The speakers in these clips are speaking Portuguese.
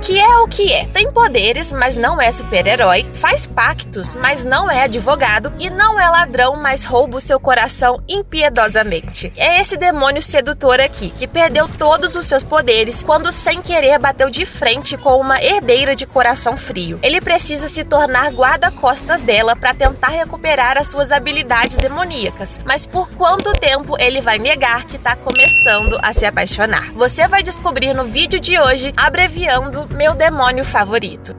que é o que é. Tem poderes, mas não é super-herói, faz pactos, mas não é advogado e não é ladrão, mas rouba o seu coração impiedosamente. É esse demônio sedutor aqui, que perdeu todos os seus poderes quando sem querer bateu de frente com uma herdeira de coração frio. Ele precisa se tornar guarda-costas dela para tentar recuperar as suas habilidades demoníacas, mas por quanto tempo ele vai negar que tá começando a se apaixonar? Você vai descobrir no vídeo de hoje, abreviando meu demônio favorito.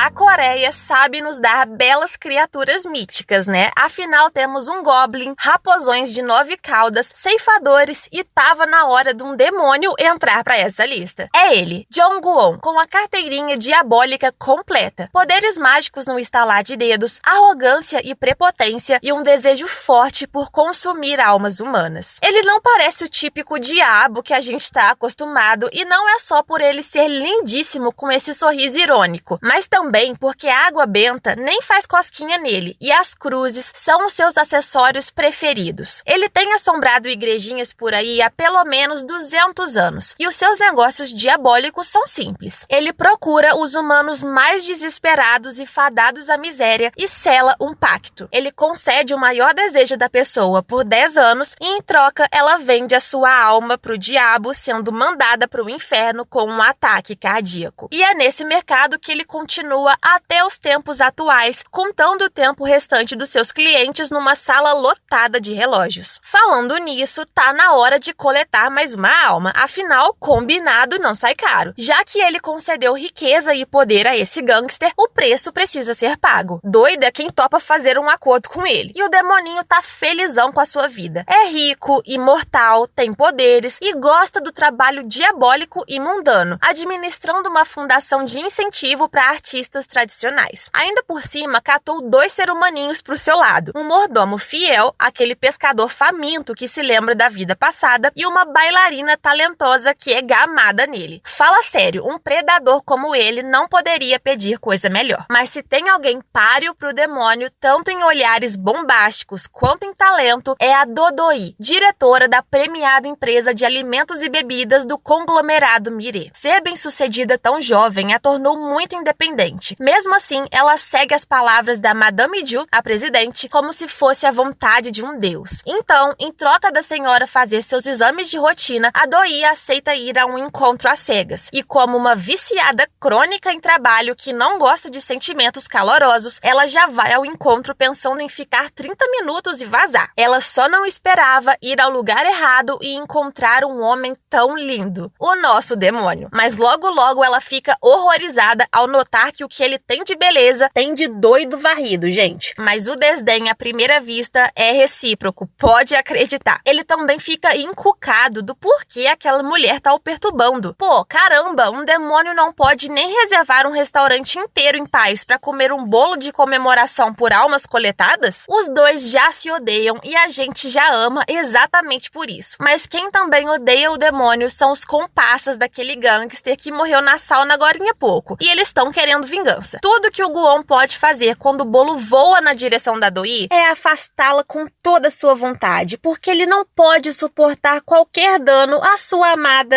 A Coreia sabe nos dar belas criaturas míticas, né? Afinal, temos um Goblin, raposões de 9 caudas, ceifadores e tava na hora de um demônio entrar pra essa lista. É ele, Jong-won, com a carteirinha diabólica completa, poderes mágicos no estalar de dedos, arrogância e prepotência e um desejo forte por consumir almas humanas. Ele não parece o típico diabo que a gente tá acostumado e não é só por ele ser lindíssimo com esse sorriso irônico, mas também porque a água benta nem faz cosquinha nele e as cruzes são os seus acessórios preferidos. Ele tem assombrado igrejinhas por aí há pelo menos 200 anos e os seus negócios diabólicos são simples. Ele procura os humanos mais desesperados e fadados à miséria e sela um pacto. Ele concede o maior desejo da pessoa por 10 anos e em troca ela vende a sua alma pro diabo, sendo mandada pro inferno com um ataque cardíaco. E é nesse mercado que ele continua até os tempos atuais, contando o tempo restante dos seus clientes numa sala lotada de relógios. Falando nisso, tá na hora de coletar mais uma alma, afinal, combinado não sai caro. Já que ele concedeu riqueza e poder a esse gangster, o preço precisa ser pago. Doido é quem topa fazer um acordo com ele. E o demoninho tá felizão com a sua vida. É rico, imortal, tem poderes e gosta do trabalho diabólico e mundano, administrando uma fundação de incentivo para artistas tradicionais. Ainda por cima, catou 2 ser-humaninhos pro seu lado. Um mordomo fiel, aquele pescador faminto que se lembra da vida passada, e uma bailarina talentosa que é gamada nele. Fala sério, um predador como ele não poderia pedir coisa melhor. Mas se tem alguém páreo pro demônio, tanto em olhares bombásticos quanto em talento, é a Dodoi, diretora da premiada empresa de alimentos e bebidas do conglomerado Mire. Ser bem-sucedida tão jovem a tornou muito independente. Mesmo assim, ela segue as palavras da Madame Ju, a presidente, como se fosse a vontade de um deus. Então, em troca da senhora fazer seus exames de rotina, a Doi aceita ir a um encontro às cegas. E como uma viciada crônica em trabalho que não gosta de sentimentos calorosos, ela já vai ao encontro pensando em ficar 30 minutos e vazar. Ela só não esperava ir ao lugar errado e encontrar um homem tão lindo, o nosso demônio. Mas logo logo ela fica horrorizada ao notar que o que ele tem de beleza tem de doido varrido, gente. Mas o desdém à primeira vista é recíproco, pode acreditar. Ele também fica encucado do porquê aquela mulher tá o perturbando. Pô, caramba, um demônio não pode nem reservar um restaurante inteiro em paz pra comer um bolo de comemoração por almas coletadas? Os dois já se odeiam e a gente já ama exatamente por isso. Mas quem também odeia o demônio são os comparsas daquele gangster que morreu na sauna agorinha há pouco. E eles estão querendo vingança. Tudo que o Guon pode fazer quando o bolo voa na direção da Doi é afastá-la com toda a sua vontade, porque ele não pode suportar qualquer dano à sua amada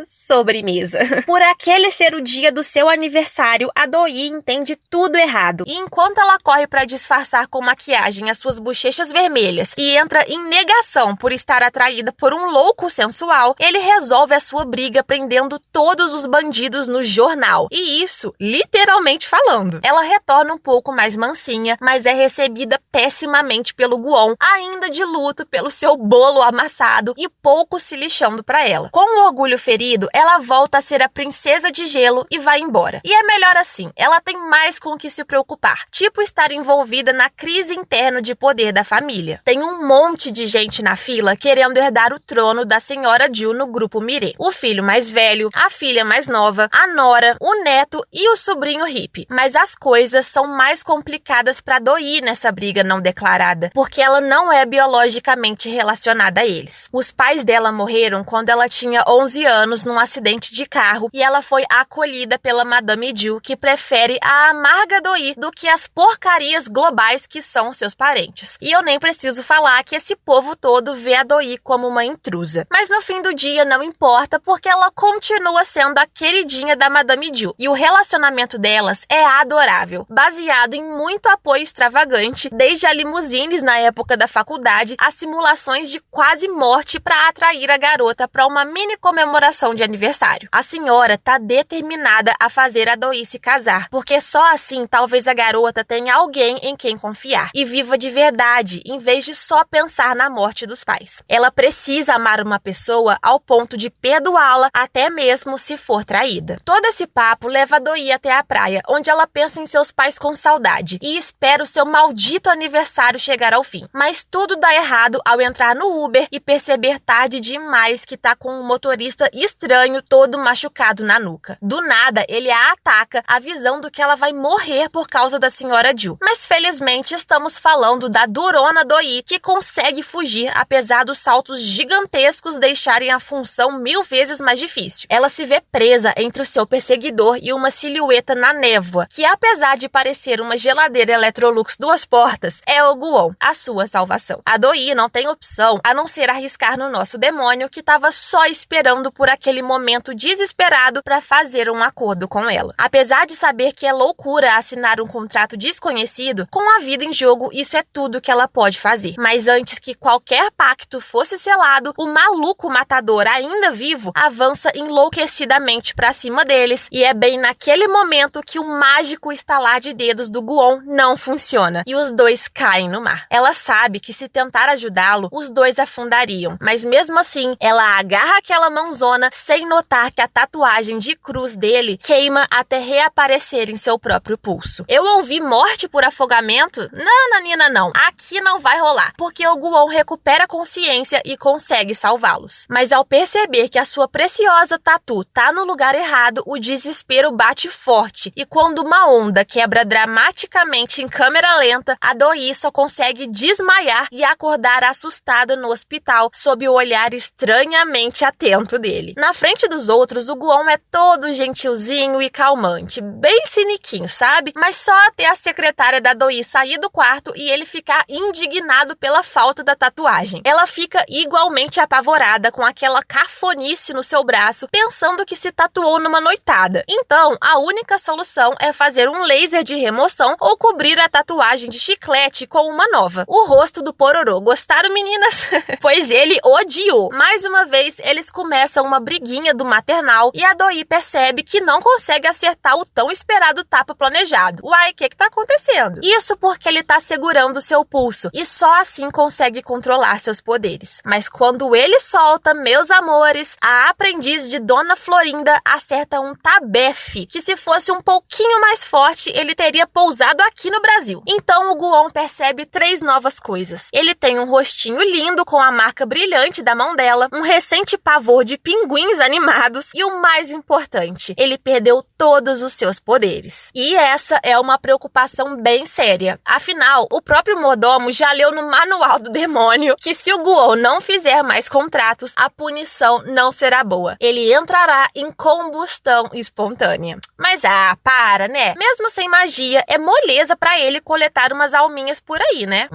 sobremesa. Por aquele ser o dia do seu aniversário, a Doi entende tudo errado. E enquanto ela corre para disfarçar com maquiagem as suas bochechas vermelhas e entra em negação por estar atraída por um louco sensual, ele resolve a sua briga prendendo todos os bandidos no jornal. E isso, literalmente falando. Ela retorna um pouco mais mansinha, mas é recebida pessimamente pelo Guon, ainda de luto pelo seu bolo amassado e pouco se lixando pra ela. Com o orgulho ferido, ela volta a ser a princesa de gelo e vai embora. E é melhor assim, ela tem mais com o que se preocupar, tipo estar envolvida na crise interna de poder da família. Tem um monte de gente na fila querendo herdar o trono da senhora Ju no grupo Mire. O filho mais velho, a filha mais nova, a nora, o neto e o sobrinho hippie. Mas as coisas são mais complicadas para Doi nessa briga não declarada, porque ela não é biologicamente relacionada a eles. Os pais dela morreram quando ela tinha 11 anos num acidente de carro e ela foi acolhida pela Madame Jill, que prefere a amarga Doi do que as porcarias globais que são seus parentes. E eu nem preciso falar que esse povo todo vê a Doi como uma intrusa. Mas no fim do dia não importa, porque ela continua sendo a queridinha da Madame Jill. E o relacionamento delas é adorável, baseado em muito apoio extravagante, desde a limusines na época da faculdade, a simulações de quase morte para atrair a garota para uma mini comemoração de aniversário. A senhora tá determinada a fazer a Doi se casar, porque só assim talvez a garota tenha alguém em quem confiar e viva de verdade, em vez de só pensar na morte dos pais. Ela precisa amar uma pessoa ao ponto de perdoá-la, até mesmo se for traída. Todo esse papo leva a Doi até a praia, onde ela pensa em seus pais com saudade e espera o seu maldito aniversário chegar ao fim. Mas tudo dá errado ao entrar no Uber e perceber tarde demais que tá com um motorista estranho todo machucado na nuca. Do nada, ele a ataca, avisando que ela vai morrer por causa da senhora Jill. Mas felizmente estamos falando da durona Doi, que consegue fugir apesar dos saltos gigantescos deixarem a função 1000 vezes mais difícil. Ela se vê presa entre o seu perseguidor e uma silhueta na névoa, que apesar de parecer uma geladeira Electrolux 2 portas, é o Guon, a sua salvação. A Doi não tem opção a não ser arriscar no nosso demônio, que estava só esperando por aquele momento desesperado para fazer um acordo com ela. Apesar de saber que é loucura assinar um contrato desconhecido, com a vida em jogo, isso é tudo que ela pode fazer. Mas antes que qualquer pacto fosse selado, o maluco matador ainda vivo avança enlouquecidamente para cima deles, e é bem naquele momento que o mágico estalar de dedos do Guon não funciona e os dois caem no mar. Ela sabe que se tentar ajudá-lo, os dois afundariam, mas mesmo assim, ela agarra aquela mãozona sem notar que a tatuagem de cruz dele queima até reaparecer em seu próprio pulso. Eu ouvi morte por afogamento? Não, Nanina, não. Aqui não vai rolar, porque o Guon recupera consciência e consegue salvá-los. Mas ao perceber que a sua preciosa tatu tá no lugar errado, o desespero bate forte, e quando uma onda quebra dramaticamente em câmera lenta, a Doi só consegue desmaiar e acordar assustada no hospital sob o olhar estranhamente atento dele. Na frente dos outros, o Guon é todo gentilzinho e calmante, bem ciniquinho, sabe? Mas só até a secretária da Doi sair do quarto e ele ficar indignado pela falta da tatuagem. Ela fica igualmente apavorada com aquela cafonice no seu braço, pensando que se tatuou numa noitada. Então, a única solução é fazer um laser de remoção ou cobrir a tatuagem de chiclete com uma nova. O rosto do Pororô. Gostaram, meninas? Pois ele odiou. Mais uma vez, eles começam uma briguinha do maternal e a Doi percebe que não consegue acertar o tão esperado tapa planejado. Uai, o que tá acontecendo? Isso porque ele tá segurando seu pulso e só assim consegue controlar seus poderes. Mas quando ele solta, meus amores, a aprendiz de Dona Florinda acerta um tabefe, que se fosse um pouquinho mais forte, ele teria pousado aqui no Brasil. Então o Guon percebe 3 novas coisas. Ele tem um rostinho lindo com a marca brilhante da mão dela, um recente pavor de pinguins animados e o mais importante, ele perdeu todos os seus poderes. E essa é uma preocupação bem séria. Afinal, o próprio mordomo já leu no manual do demônio que se o Guon não fizer mais contratos, a punição não será boa. Ele entrará em combustão espontânea. Mas para, né? Mesmo sem magia, é moleza pra ele coletar umas alminhas por aí, né?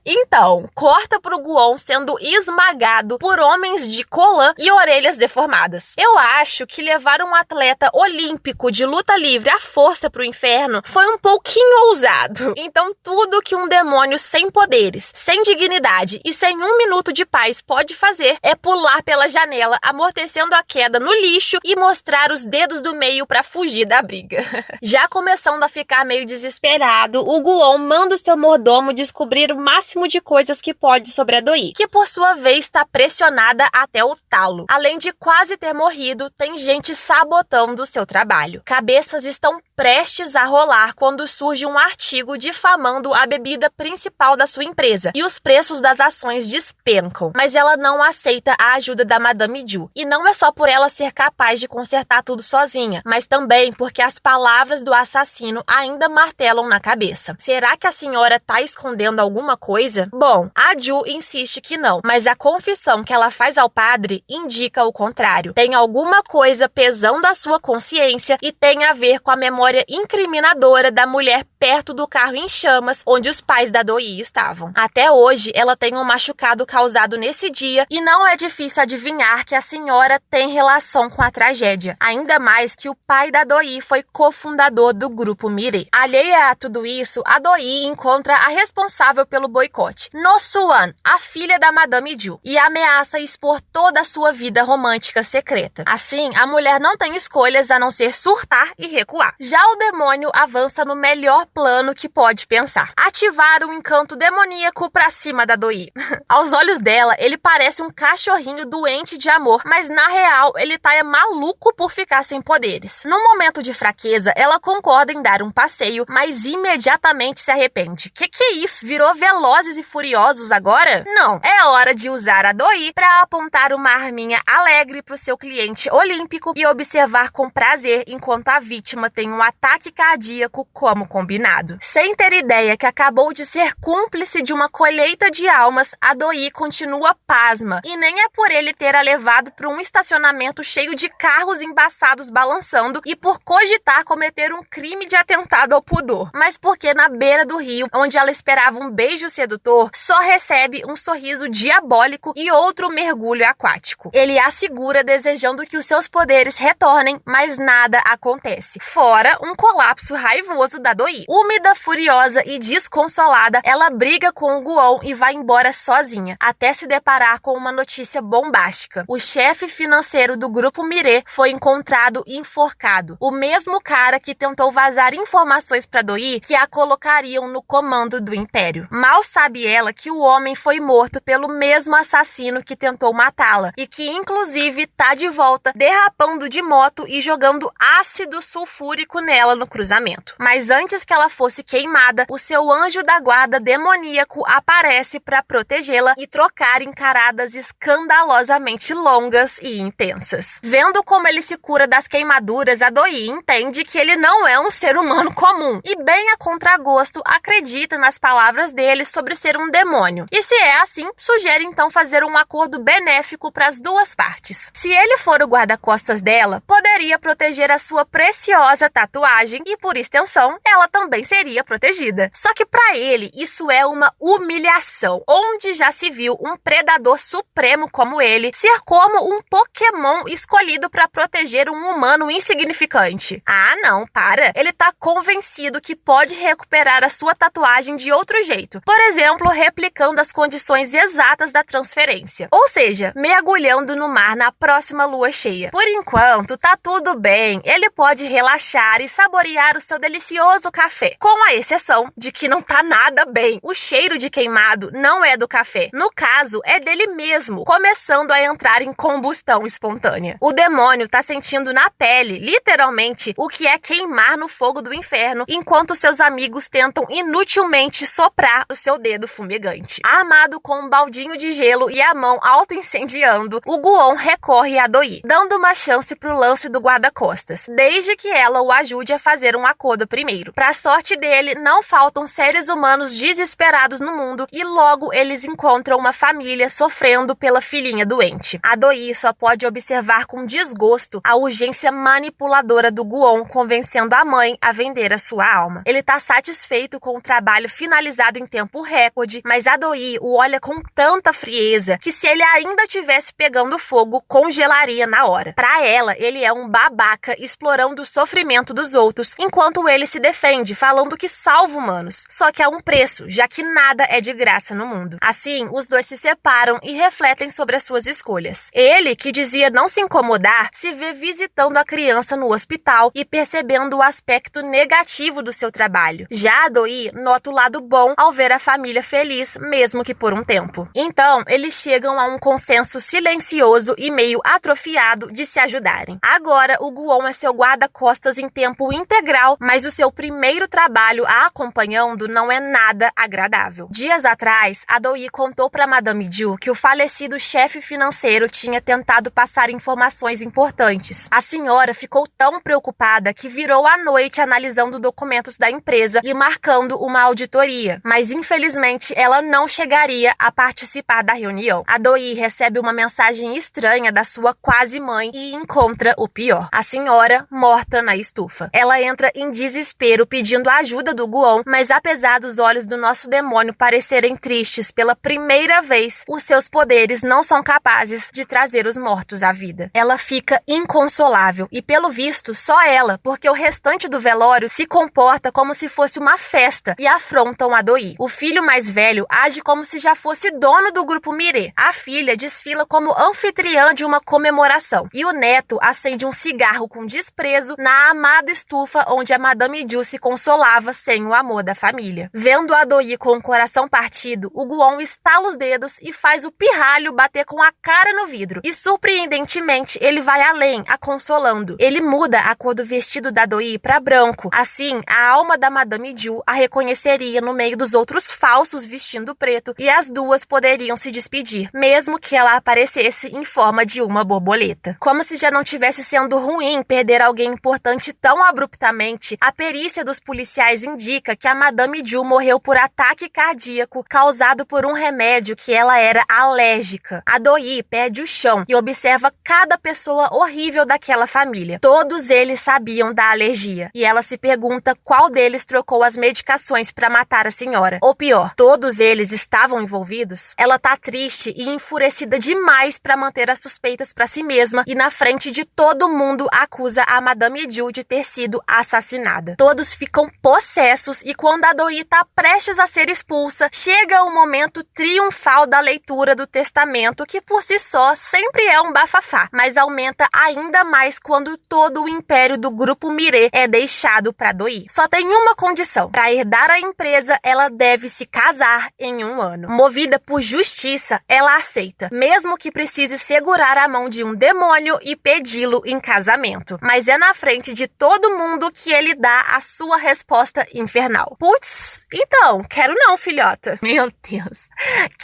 Então, corta pro Guon sendo esmagado por homens de colã e orelhas deformadas. Eu acho que levar um atleta olímpico de luta livre à força pro inferno foi um pouquinho ousado. Então, tudo que um demônio sem poderes, sem dignidade e sem 1 minuto de paz pode fazer é pular pela janela, amortecendo a queda no lixo e mostrar os dedos do meio pra fugir da briga. Já começando a ficar meio desesperado, o Guon manda o seu mordomo descobrir o máximo de coisas que pode sobre a Doi, que por sua vez está pressionada até o talo. Além de quase ter morrido, tem gente sabotando o seu trabalho. Cabeças estão prestes a rolar quando surge um artigo difamando a bebida principal da sua empresa e os preços das ações despencam. Mas ela não aceita a ajuda da Madame Jill. E não é só por ela ser capaz de consertar tudo sozinha, mas também também porque as palavras do assassino ainda martelam na cabeça. Será que a senhora tá escondendo alguma coisa? Bom, a Ju insiste que não, mas a confissão que ela faz ao padre indica o contrário. Tem alguma coisa pesando a sua consciência e tem a ver com a memória incriminadora da mulher perto do carro em chamas onde os pais da Doi estavam. Até hoje, ela tem um machucado causado nesse dia e não é difícil adivinhar que a senhora tem relação com a tragédia. Ainda mais que o pai da Doi foi cofundador do grupo Mireille. Alheia a tudo isso, a Doi encontra a responsável pelo boicote, No Suan, a filha da Madame Ju, e ameaça expor toda a sua vida romântica secreta. Assim, a mulher não tem escolhas a não ser surtar e recuar. Já o demônio avança no melhor plano que pode pensar: ativar um encanto demoníaco pra cima da Doi. Aos olhos dela, ele parece um cachorrinho doente de amor, mas na real, ele tá maluco por ficar sem poderes. No momento de fraqueza, ela concorda em dar um passeio, mas imediatamente se arrepende. Que é isso? Virou Velozes e Furiosos agora? Não, é hora de usar a Doi pra apontar uma arminha alegre pro seu cliente olímpico e observar com prazer enquanto a vítima tem um ataque cardíaco como combinado. Sem ter ideia que acabou de ser cúmplice de uma colheita de almas, a Doi continua pasma, e nem é por ele ter a levado para um estacionamento cheio de carros embaçados balançando e por cogitar cometer um crime de atentado ao pudor, mas porque na beira do rio, onde ela esperava um beijo sedutor, só recebe um sorriso diabólico e outro mergulho aquático. Ele a segura desejando que os seus poderes retornem, mas nada acontece, fora um colapso raivoso da Doi. Úmida, furiosa e desconsolada, ela briga com o Guon e vai embora sozinha, até se deparar com uma notícia bombástica. O chefe financeiro do grupo Mireille foi encontrado enforcado. O mesmo cara que tentou vazar informações para Doi que a colocariam no comando do Império. Mal sabe ela que o homem foi morto pelo mesmo assassino que tentou matá-la e que inclusive tá de volta, derrapando de moto e jogando ácido sulfúrico nela no cruzamento. Mas antes que ela fosse queimada, o seu anjo da guarda demoníaco aparece para protegê-la e trocar encaradas escandalosamente longas e intensas. Vendo como ele se cura das queimaduras, a Doi entende que ele não é um ser humano comum e, bem a contragosto, acredita nas palavras dele sobre ser um demônio. E se é assim, sugere então fazer um acordo benéfico para as duas partes. Se ele for o guarda-costas dela, poderia proteger a sua preciosa tatuagem e, por extensão, ela também seria protegida. Só que para ele, isso é uma humilhação. Onde já se viu um predador supremo como ele ser como um Pokémon escolhido para proteger um humano insignificante? Ah, não, para. Ele tá convencido que pode recuperar a sua tatuagem de outro jeito. Por exemplo, replicando as condições exatas da transferência. Ou seja, mergulhando no mar na próxima lua cheia. Por enquanto, tá tudo bem. Ele pode relaxar e saborear o seu delicioso café. Com a exceção de que não tá nada bem. O cheiro de queimado não é do café. No caso, é dele mesmo, começando a entrar em combustão espontânea. O demônio tá sentindo na pele, literalmente, o que é queimar no fogo do inferno, enquanto seus amigos tentam inutilmente soprar o seu dedo fumegante. Armado com um baldinho de gelo e a mão auto-incendiando, o Guon recorre a Doi, dando uma chance pro lance do guarda-costas, desde que ela o ajude a fazer um acordo primeiro. Pra sorte dele, não faltam seres humanos desesperados no mundo e logo eles encontram uma família sofrendo pela filhinha doente. A Doi só pode observar com desgosto a urgência manipuladora do Guon convencendo a mãe a vender a sua alma. Ele tá satisfeito com o trabalho finalizado em tempo recorde, mas a Doi o olha com tanta frieza que se ele ainda tivesse pegando fogo, congelaria na hora. Pra ela, ele é um babaca explorando o sofrimento dos outros, enquanto ele se defende, falando que salva humanos. Só que a um preço, já que nada é de graça no mundo. Assim, os dois se separam e refletem sobre as suas escolhas. Ele, que dizia não se incomodar, se vê visitando a criança no hospital e percebendo o aspecto negativo do seu trabalho. Já a Doi nota o lado bom ao ver a família feliz, mesmo que por um tempo. Então, eles chegam a um consenso silencioso e meio atrofiado de se ajudarem. Agora, Agora, o Guon é seu guarda-costas em tempo integral, mas o seu primeiro trabalho a acompanhando não é nada agradável. Dias atrás, a Do-yi contou para Madame Ju que o falecido chefe financeiro tinha tentado passar informações importantes. A senhora ficou tão preocupada que virou a noite analisando documentos da empresa e marcando uma auditoria, mas infelizmente ela não chegaria a participar da reunião. A Do-yi recebe uma mensagem estranha da sua quase mãe e encontra o pior: a senhora morta na estufa. Ela entra em desespero pedindo a ajuda do Guon, mas apesar dos olhos do nosso demônio parecerem tristes pela primeira vez, os seus poderes não são capazes de trazer os mortos à vida. Ela fica inconsolável e, pelo visto, só ela, porque o restante do velório se comporta como se fosse uma festa e afrontam a Do-yi. O filho mais velho age como se já fosse dono do grupo Mire. A filha desfila como anfitriã de uma comemoração e o neto acende um cigarro com desprezo na amada estufa onde a Madame Ju se consolava sem o amor da família. Vendo a Do-yi com o coração partido, o Guon estala os dedos e faz o pirralho bater com a cara no vidro. E surpreendentemente, ele vai além, a consolando. Ele muda a cor do vestido da Do-yi para branco. Assim, a alma da Madame Ju a reconheceria no meio dos outros falsos vestindo preto e as duas poderiam se despedir, mesmo que ela aparecesse em forma de uma borboleta. Como se já não tivesse sendo ruim perder alguém importante tão abruptamente, a perícia dos policiais indica que a Madame Ju morreu por ataque cardíaco causado por um remédio que ela era alérgica. A Do-yi perde o chão e observa cada pessoa horrível daquela família. Todos eles sabiam da alergia e ela se pergunta qual deles trocou as medicações para matar a senhora. Ou pior, todos eles estavam envolvidos? Ela tá triste e enfurecida demais para manter as suspeitas para si mesma e na frente de todo mundo acusa a Madame Ju de ter sido assassinada. Todos ficam possessos e quando a Do-yi tá prestes a ser expulsa, chega o momento triunfal da leitura do testamento, que por si só sempre é um bafafá, mas aumenta ainda mais quando todo o império do grupo Mire é deixado para Do-yi. Só tem uma condição: para herdar a empresa, ela deve se casar em 1 ano. Movida por justiça, ela aceita, mesmo que precise segurar a mão de um demônio e pedi-lo em casamento. Mas é na frente de todo mundo que ele dá a sua resposta infernal: putz, então, quero não, filhota. Meu Deus.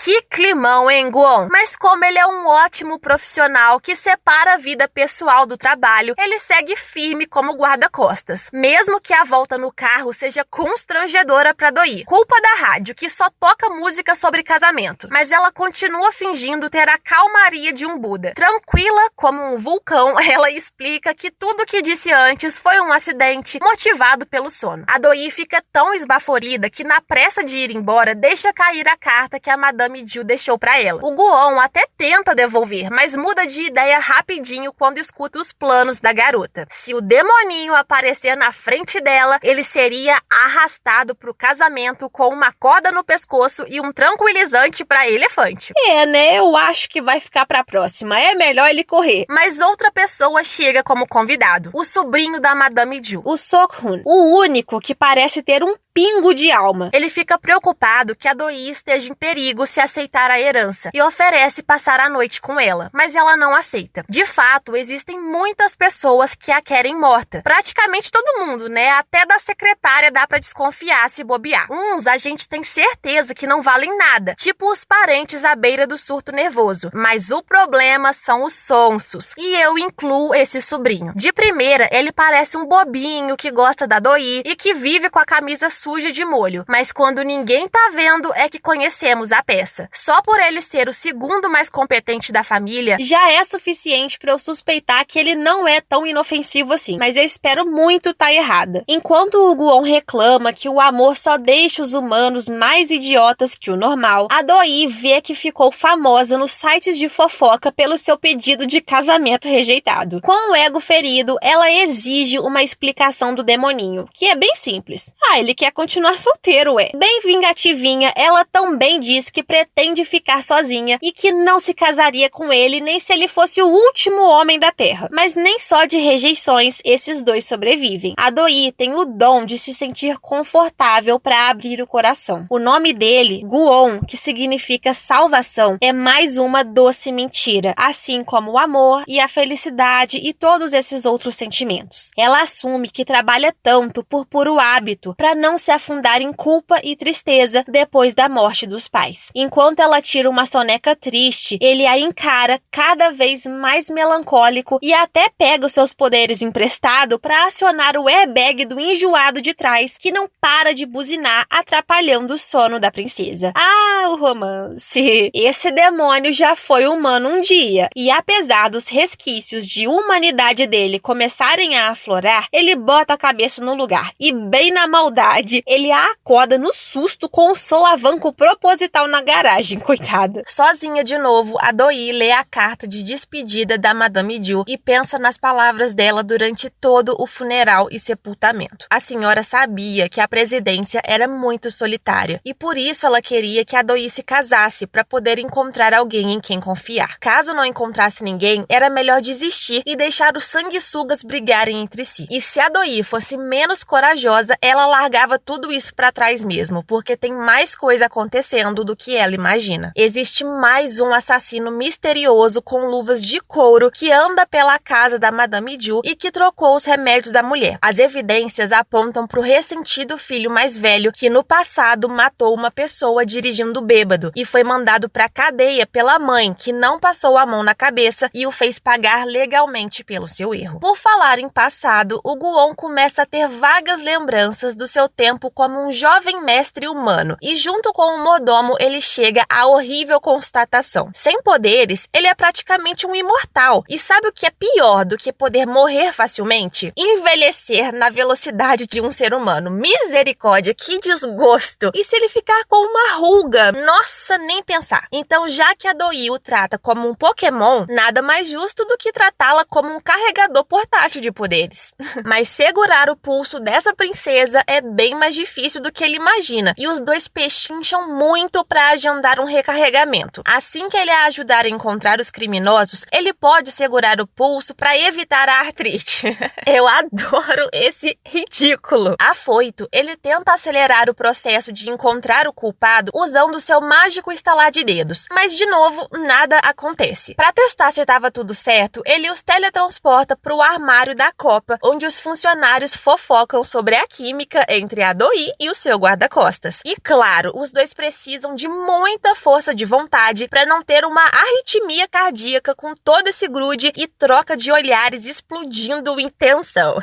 Que climão, hein, Guon? Mas como ele é um ótimo profissional que separa a vida pessoal do trabalho, ele segue firme como guarda-costas, mesmo que a volta no carro seja constrangedora pra Do-yi. Culpa da rádio, que só toca música sobre casamento, mas ela continua fingindo ter a calmaria de um Buda. Tranquila como um vulcão, ela explica que tudo que disse antes foi um acidente motivado pelo sono. A Do-yi fica tão esbaforida que na pressa de ir embora, deixa cair a carta que a Madame Ju deixou pra ela. O Guon até tenta devolver, mas muda de ideia rapidinho quando escuta os planos da garota. Se o demoninho aparecer na frente dela, ele seria arrastado pro casamento com uma corda no pescoço e um tranquilizante pra elefante. É, né? Eu acho que vai ficar pra próxima. É melhor ele correr. Mas outra pessoa chega como convidado: o sobrinho da Madame Ju, O Sok-hun, o único que parece ter um pingo de alma. Ele fica preocupado que a Do-yi esteja em perigo se aceitar a herança e oferece passar a noite com ela, mas ela não aceita. De fato, existem muitas pessoas que a querem morta. Praticamente todo mundo, né? Até da secretária dá pra desconfiar se bobear. Uns a gente tem certeza que não valem nada, tipo os parentes à beira do surto nervoso. Mas o problema são os sonsos, e eu incluo esse sobrinho. De primeira, ele parece um bobinho que gosta da Do-yi e que vive com a camisa suja de molho, mas quando ninguém tá vendo é que conhecemos a peça. Só por ele ser o segundo mais competente da família, já é suficiente pra eu suspeitar que ele não é tão inofensivo assim, mas eu espero muito tá errada. Enquanto o Guon reclama que o amor só deixa os humanos mais idiotas que o normal, a Do-yi vê que ficou famosa nos sites de fofoca pelo seu pedido de casamento rejeitado. Com o ego ferido, ela exige uma explicação do demoninho, que é bem simples. Ele quer continuar solteiro, ué. Bem vingativinha, ela também diz que pretende ficar sozinha e que não se casaria com ele nem se ele fosse o último homem da Terra. Mas nem só de rejeições esses dois sobrevivem. A Doi tem o dom de se sentir confortável para abrir o coração. O nome dele, Guon, que significa salvação, é mais uma doce mentira, assim como o amor e a felicidade e todos esses outros sentimentos. Ela assume que trabalha tanto por puro hábito para não se afundar em culpa e tristeza depois da morte dos pais. Enquanto ela tira uma soneca triste, ele a encara cada vez mais melancólico e até pega os seus poderes emprestado para acionar o airbag do enjoado de trás, que não para de buzinar, atrapalhando o sono da princesa. Ah, o romance! Esse demônio já foi humano um dia, e apesar dos resquícios de humanidade dele começarem a aflorar, ele bota a cabeça no lugar, e bem na maldade, ele a acorda no susto com um solavanco proposital na garagem, coitada. Sozinha de novo, a Doi lê a carta de despedida da Madame Jill e pensa nas palavras dela durante todo o funeral e sepultamento. A senhora sabia que a presidência era muito solitária e por isso ela queria que a Doi se casasse para poder encontrar alguém em quem confiar. Caso não encontrasse ninguém, era melhor desistir e deixar os sanguessugas brigarem entre si. E se a Doi fosse menos corajosa, ela largava tudo isso para trás mesmo, porque tem mais coisa acontecendo do que ela imagina. Existe mais um assassino misterioso com luvas de couro que anda pela casa da Madame Jill e que trocou os remédios da mulher. As evidências apontam para o ressentido filho mais velho que no passado matou uma pessoa dirigindo bêbado e foi mandado para cadeia pela mãe, que não passou a mão na cabeça e o fez pagar legalmente pelo seu erro. Por falar em passado, o Guon começa a ter vagas lembranças do seu tempo como um jovem mestre humano e junto com o mordomo ele chega à horrível constatação: sem poderes, ele é praticamente um imortal. E sabe o que é pior do que poder morrer facilmente? Envelhecer na velocidade de um ser humano. Misericórdia, que desgosto! E se ele ficar com uma ruga? Nossa, nem pensar. Então, já que a Doi o trata como um Pokémon, nada mais justo do que tratá-la como um carregador portátil de poderes. Mas segurar o pulso dessa princesa é bem mais difícil do que ele imagina, e os dois pechincham muito para agendar um recarregamento. Assim que ele a ajudar a encontrar os criminosos, ele pode segurar o pulso para evitar a artrite. Eu adoro esse ridículo. Afoito, ele tenta acelerar o processo de encontrar o culpado usando seu mágico estalar de dedos, mas de novo, nada acontece. Para testar se estava tudo certo, ele os teletransporta para o armário da copa, onde os funcionários fofocam sobre a química entre a Doi e o seu guarda-costas. E claro, os dois precisam de muita força de vontade para não ter uma arritmia cardíaca com todo esse grude e troca de olhares explodindo em tensão.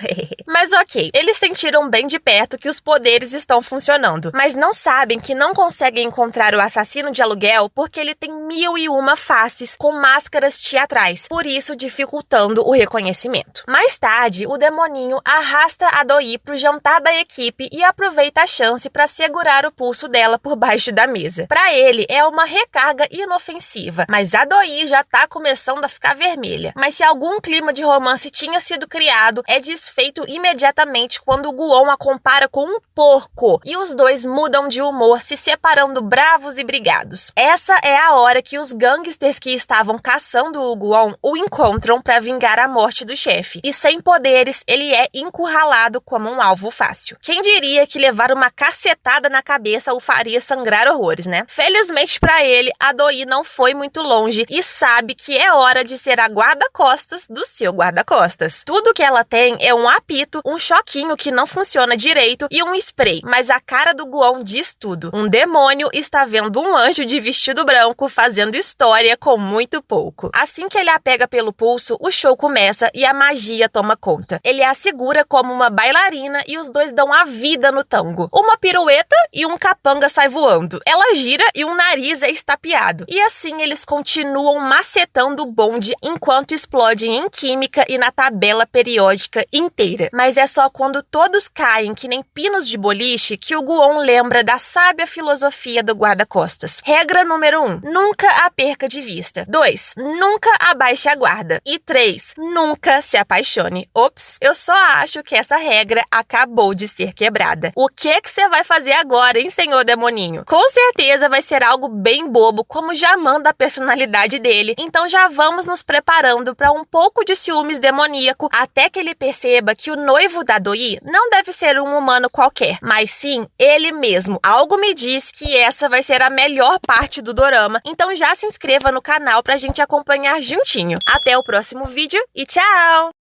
Mas ok, eles sentiram bem de perto que os poderes estão funcionando, mas não sabem que não conseguem encontrar o assassino de aluguel porque ele tem 1001 faces com máscaras teatrais, por isso dificultando o reconhecimento. Mais tarde, o demoninho arrasta a Doi pro jantar da equipe e aproveita a chance para segurar o pulso dela por baixo da mesa. Para ele, é uma recarga inofensiva, mas a Doi já tá começando a ficar vermelha. Mas se algum clima de romance tinha sido criado, é desfeito imediatamente quando o Guon a compara com um porco e os dois mudam de humor, se separando bravos e brigados. Essa é a hora que os gangsters que estavam caçando o Guon o encontram para vingar a morte do chefe. E sem poderes, ele é encurralado como um alvo fácil. Quem diria que levar uma cacetada na cabeça o faria sangrar horrores, né? Felizmente para ele, a Doi não foi muito longe e sabe que é hora de ser a guarda-costas do seu guarda-costas. Tudo que ela tem é um apito, um choquinho que não funciona direito e um spray, mas a cara do Guon diz tudo. Um demônio está vendo um anjo de vestido branco fazendo história com muito pouco. Assim que ele a pega pelo pulso, o show começa e a magia toma conta. Ele a segura como uma bailarina e os dois dão a vida no tango. Uma pirueta e um capanga sai voando. Ela gira e um nariz é estapeado. E assim eles continuam macetando o bonde enquanto explodem em química e na tabela periódica inteira. Mas é só quando todos caem que nem pinos de boliche que o Guon lembra da sábia filosofia do guarda-costas. Regra número 1. Nunca a perca de vista. 2. Nunca abaixe a guarda. E 3. Nunca se apaixone. Ops, eu só acho que essa regra acabou de ser quebrada. nada. O que você vai fazer agora, hein, senhor demoninho? Com certeza vai ser algo bem bobo, como já manda a personalidade dele. Então já vamos nos preparando para um pouco de ciúmes demoníaco, até que ele perceba que o noivo da Doi não deve ser um humano qualquer, mas sim ele mesmo. Algo me diz que essa vai ser a melhor parte do dorama, então já se inscreva no canal pra gente acompanhar juntinho. Até o próximo vídeo e tchau!